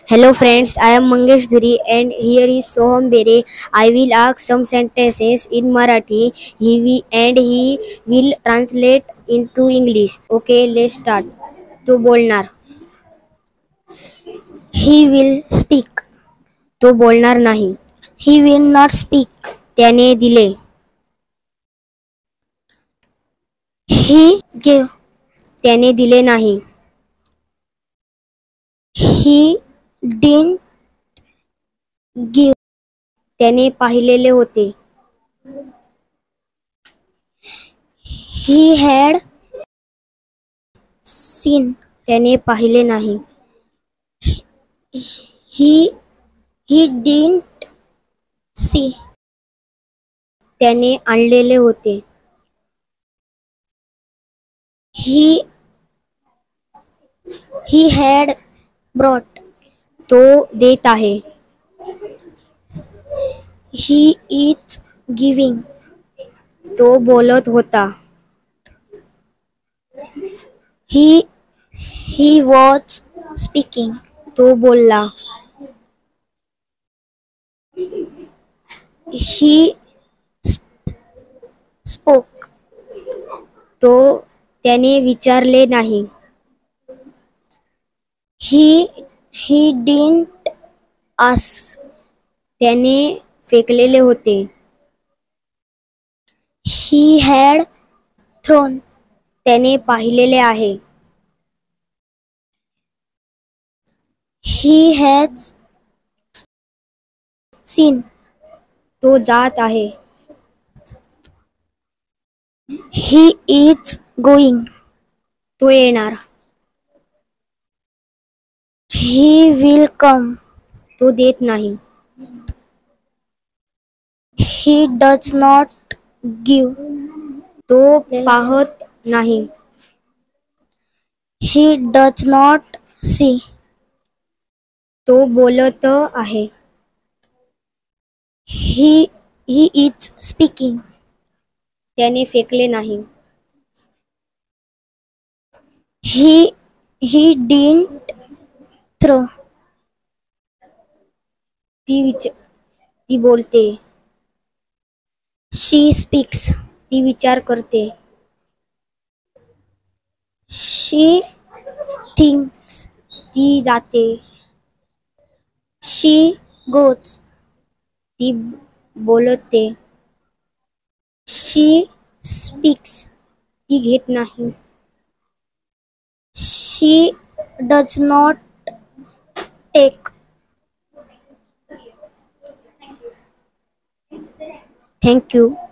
Hello friends, I am Mangesh Dhuri and here is Soham Bere. I will ask some sentences in Marathi he will translate into English. Okay, let's start. तो बोलणार. He will speak. तो बोलणार नाही. He will not speak. त्याने दिले. He gave. त्याने दिले नाही. He didn't give. त्याने पाहिलेले होते. He had seen. त्याने पाहिले नाही. He didn't see. त्याने आणलेले होते. He had brought. तो देत आहे. He is giving. तो बोलत होता. He was speaking. तो बोलला. He spoke. तो त्याने विचारले नाही. He didn't ask. त्याने फेकलेले होते. He had thrown. त्याने पाहिलेले आहे. He has seen. तो जात आहे. He is going. तो येणार. He will come. तो देत नाही. He does not give. तो पाहत नाही. He does not see. तो बोलत आहे. He is speaking. त्याने फेकले नाही. He didn't throw. ती बोलते. She speaks. ती विचार करते. She thinks. ती जाते. She goes. ती बोलते. She speaks. ती घेत नाही. She does not take. Thank you.